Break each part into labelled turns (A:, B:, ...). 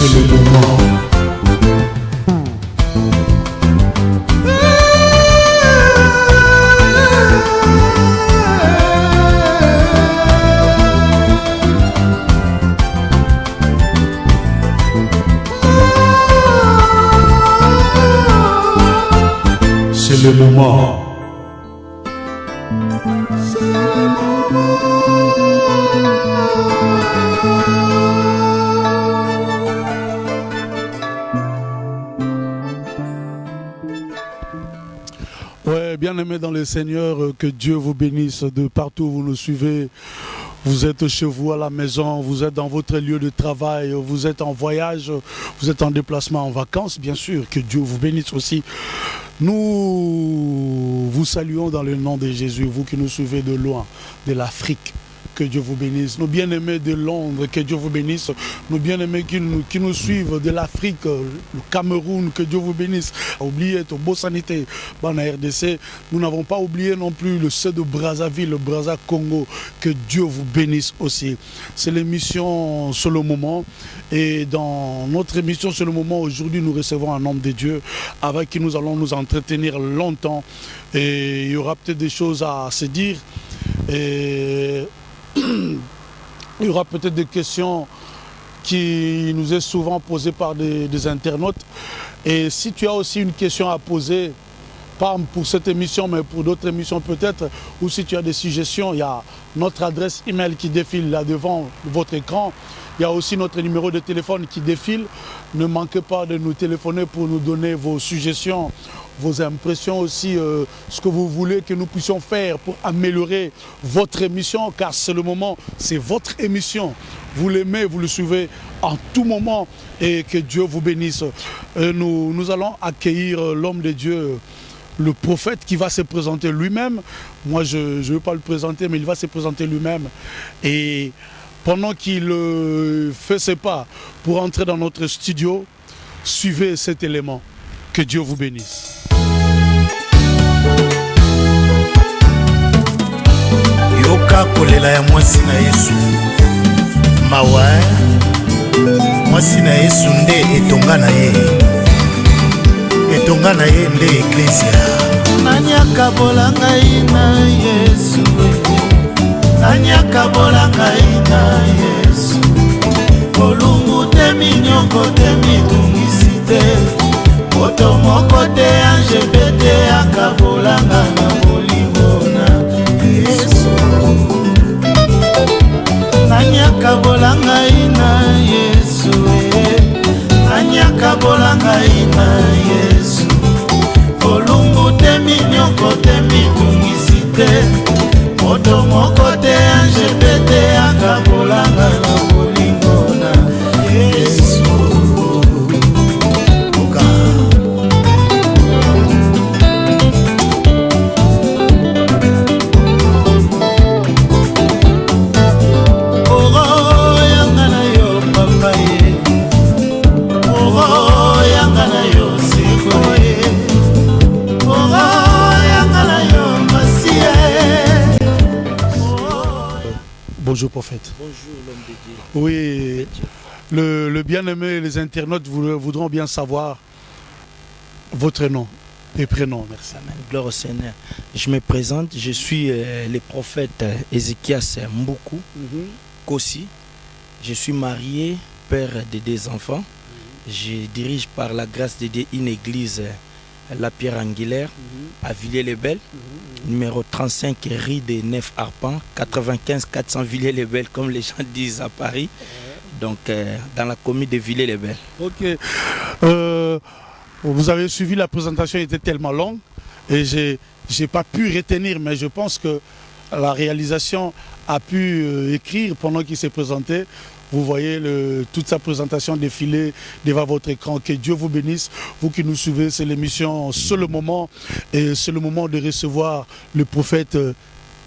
A: C'est le moment. C'est le moment. Ouais, bien-aimés dans le Seigneur, que Dieu vous bénisse de partout où vous nous suivez. Vous êtes chez vous à la maison, vous êtes dans votre lieu de travail, vous êtes en voyage, vous êtes en déplacement, en vacances, bien sûr, que Dieu vous bénisse aussi. Nous vous saluons dans le nom de Jésus, vous qui nous suivez de loin, de l'Afrique. Que Dieu vous bénisse. Nos bien-aimés de Londres, que Dieu vous bénisse. Nos bien-aimés qui nous suivent de l'Afrique, le Cameroun, que Dieu vous bénisse. Oubliez Tobo Sanité, Bana RDC. Nous n'avons pas oublié non plus le C de Brazzaville, le Brazza Congo. Que Dieu vous bénisse aussi. C'est l'émission sur le moment. Et dans notre émission sur le moment, aujourd'hui, nous recevons un homme de Dieu avec qui nous allons nous entretenir longtemps. Et il y aura peut-être des choses à se dire. Et il y aura peut-être des questions qui nous est souvent posées par des internautes. Et si tu as aussi une question à poser, pas pour cette émission, mais pour d'autres émissions peut-être, ou si tu as des suggestions, il y a notre adresse email qui défile là devant votre écran. Il y a aussi notre numéro de téléphone qui défile. Ne manquez pas de nous téléphoner pour nous donner vos suggestions, vos impressions aussi, ce que vous voulez que nous puissions faire pour améliorer votre émission, car c'est le moment, c'est votre émission. Vous l'aimez, vous le suivez en tout moment et que Dieu vous bénisse. Nous allons accueillir l'homme de Dieu, le prophète qui va se présenter lui-même. Moi, je ne veux pas le présenter, mais il va se présenter lui-même. Et pendant qu'il fait ses pas pour entrer dans notre studio, suivez cet élément. Que Dieu vous bénisse.
B: Yoka kolela ya mwasi na Yesu mawa mwasi na Yesu nde etonga na ye nde eklesia nanyaka bolanga na Yesu nanyaka bolanga na Yesu kolungu te minyoko te mitungisi te Oto moko te ange bete akabolanga na bolingo na Yesu Nanyaka bolanga na Yesu Nanyaka bolanga na Yesu Olungu te minyoko te mitungisi te Oto moko te ange bete akabolanga na bolingo na Yesu
A: Bonjour prophète.
B: Bonjour l'homme de Dieu.
A: Oui, le bien-aimé, les internautes voudront bien savoir votre nom et prénom. Merci.
B: Amen. Gloire au Seigneur. Je me présente, je suis le prophète Ézéchias Mboukou Kossi. Je suis marié, père de 2 enfants. Je dirige par la grâce de Dieu une église, la Pierre Angulaire, à Villers-les-Belles. Numéro 35, rue des 9 Arpents, 95 400 Villers-les-Belles, comme les gens disent à Paris. Donc, dans la commune de Villers-les-Belles.
A: Ok. Vous avez suivi, la présentation était tellement longue et je n'ai pas pu retenir, mais je pense que la réalisation a pu écrire pendant qu'il s'est présenté. Vous voyez toute sa présentation défiler devant votre écran. Que Dieu vous bénisse. Vous qui nous suivez, c'est l'émission C'est le moment. Et c'est le moment de recevoir le prophète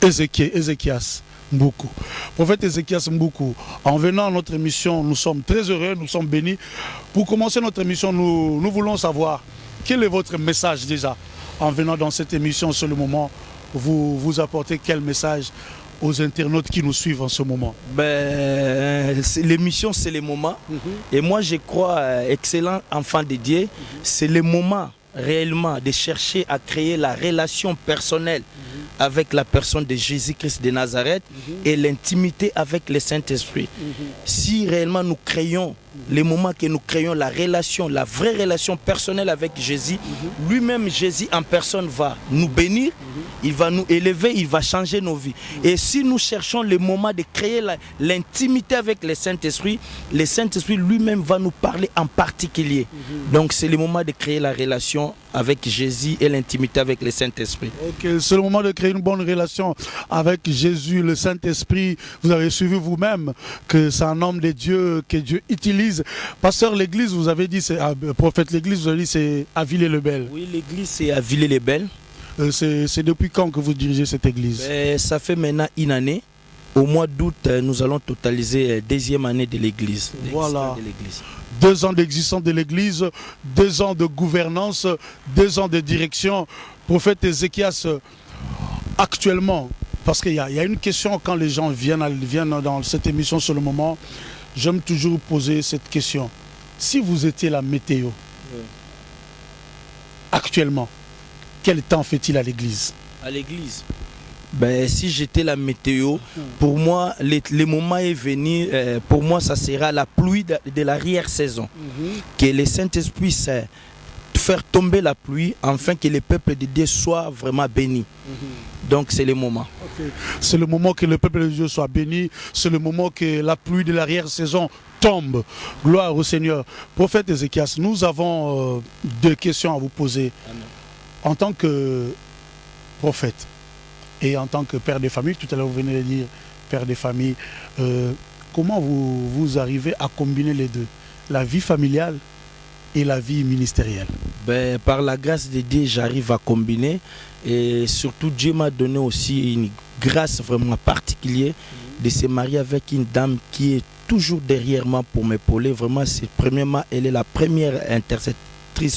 A: Ézéchias Mboukou. Prophète Ézéchias Mboukou, en venant à notre émission, nous sommes très heureux, nous sommes bénis. Pour commencer notre émission, nous voulons savoir quel est votre message déjà. En venant dans cette émission C'est le moment, vous apportez quel message aux internautes qui nous suivent en ce moment?
B: L'émission, c'est les moments. Et moi, je crois, excellent enfant de Dieu, c'est le moment réellement de chercher à créer la relation personnelle avec la personne de Jésus-Christ de Nazareth et l'intimité avec le Saint-Esprit. Si réellement nous créons, les moments que nous créons la relation, la vraie relation personnelle avec Jésus, lui-même Jésus en personne va nous bénir, il va nous élever, il va changer nos vies. Et si nous cherchons le moment de créer l'intimité avec le Saint-Esprit lui-même va nous parler en particulier. Donc c'est le moment de créer la relation avec Jésus et l'intimité avec le Saint-Esprit.
A: Ok, c'est le moment de créer une bonne relation avec Jésus, le Saint-Esprit. Vous avez suivi vous-même que c'est un homme de Dieu, que Dieu utilise. Pasteur, l'église, vous avez dit, prophète, l'église, vous avez dit, c'est à Villers-le-Bel.
B: Oui, l'église, c'est à Villers-le-Bel.
A: C'est depuis quand que vous dirigez cette église?
B: Ça fait maintenant une année. Au mois d'août, nous allons totaliser la deuxième année de l'église.
A: Voilà. 2 ans d'existence de l'église, 2 ans de gouvernance, 2 ans de direction. Prophète Ézéchias, actuellement, parce qu'il y a une question quand les gens viennent dans cette émission sur le moment, j'aime toujours poser cette question. Si vous étiez la météo, actuellement, quel temps fait-il à l'église?
B: À l'église, si j'étais la météo, pour moi, le moment est venu, pour moi, ça sera la pluie de l'arrière-saison. Que le Saint-Esprit puisse faire tomber la pluie, afin que le peuple de Dieu soit vraiment béni. Donc c'est le moment.
A: C'est le moment que le peuple de Dieu soit béni, c'est le moment que la pluie de l'arrière-saison tombe. Gloire au Seigneur. Prophète Ézéchias, nous avons 2 questions à vous poser.
B: Amen.
A: En tant que prophète et en tant que père de famille, tout à l'heure vous venez de dire père de famille, comment vous arrivez à combiner les deux, la vie familiale et la vie ministérielle?
B: Par la grâce de Dieu, j'arrive à combiner, et surtout Dieu m'a donné aussi une grâce vraiment particulière de se marier avec une dame qui est toujours derrière moi pour m'épauler. Vraiment, premièrement, elle est la première intercession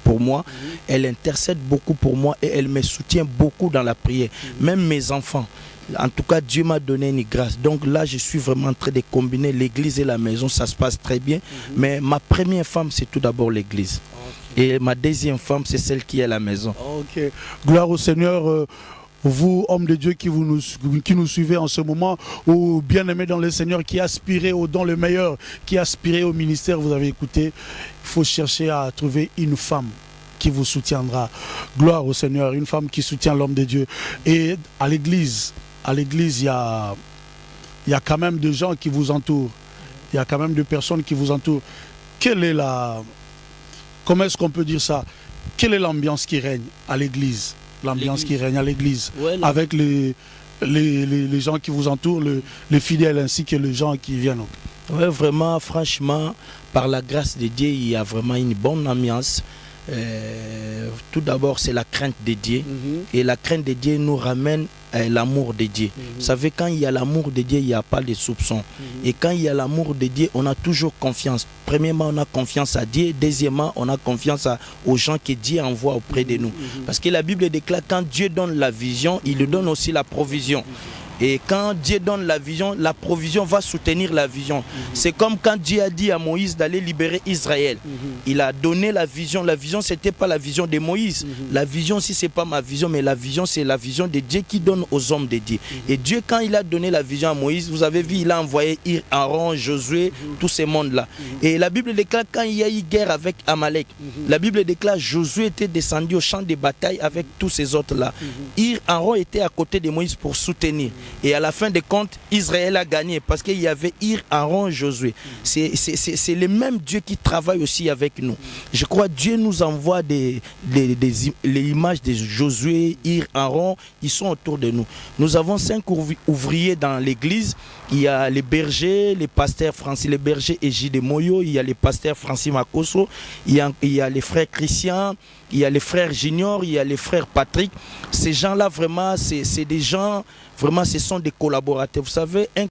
B: pour moi, elle intercède beaucoup pour moi et elle me soutient beaucoup dans la prière, même mes enfants. En tout cas, Dieu m'a donné une grâce. Donc là, je suis vraiment en train de combiner l'église et la maison, ça se passe très bien. Mais ma première femme, c'est tout d'abord l'église. Et ma deuxième femme, c'est celle qui est à la maison.
A: Ok. Gloire au Seigneur. Vous, hommes de Dieu qui nous suivez en ce moment, ou bien-aimés dans le Seigneur, qui aspirez au don le meilleur, qui aspirez au ministère, vous avez écouté, il faut chercher à trouver une femme qui vous soutiendra. Gloire au Seigneur, une femme qui soutient l'homme de Dieu. Et à l'église, il y a quand même des gens qui vous entourent. Il y a quand même des personnes qui vous entourent. Comment est-ce qu'on peut dire ça? Quelle est l'ambiance qui règne à l'église? L'ambiance qui règne à l'église, avec les gens qui vous entourent, les fidèles ainsi que les gens qui viennent.
B: Oui, vraiment, franchement, par la grâce de Dieu, il y a vraiment une bonne ambiance. Tout d'abord, c'est la crainte de Dieu. Et la crainte de Dieu nous ramène à l'amour de Dieu. Vous savez, quand il y a l'amour de Dieu, il n'y a pas de soupçons. Et quand il y a l'amour de Dieu, on a toujours confiance. Premièrement, on a confiance à Dieu. Deuxièmement, on a confiance aux gens que Dieu envoie auprès de nous. Parce que la Bible déclare, quand Dieu donne la vision, il lui donne aussi la provision. Et quand Dieu donne la vision, la provision va soutenir la vision. C'est comme quand Dieu a dit à Moïse d'aller libérer Israël. Il a donné la vision. La vision, ce n'était pas la vision de Moïse. La vision, si ce n'est pas ma vision, mais la vision, c'est la vision de Dieu qui donne aux hommes de Dieu. Et Dieu, quand il a donné la vision à Moïse, vous avez vu, il a envoyé Aaron, Josué, tous ces mondes-là. Et la Bible déclare, quand il y a eu guerre avec Amalek, la Bible déclare, Josué était descendu au champ de bataille avec tous ces autres-là. Aaron était à côté de Moïse pour soutenir. Et à la fin des comptes, Israël a gagné parce qu'il y avait Aaron, Josué. C'est le même Dieu qui travaille aussi avec nous. Je crois que Dieu nous envoie les images de Josué, Aaron, ils sont autour de nous. Nous avons 5 ouvriers dans l'église. Il y a les bergers, les pasteurs Francis, les bergers Égide Moyo, il y a les pasteurs Francis Makoso, il y a les frères Christian, il y a les frères Junior, il y a les frères Patrick. Ces gens-là, vraiment, c'est des gens, vraiment, ce sont des collaborateurs. Vous savez, un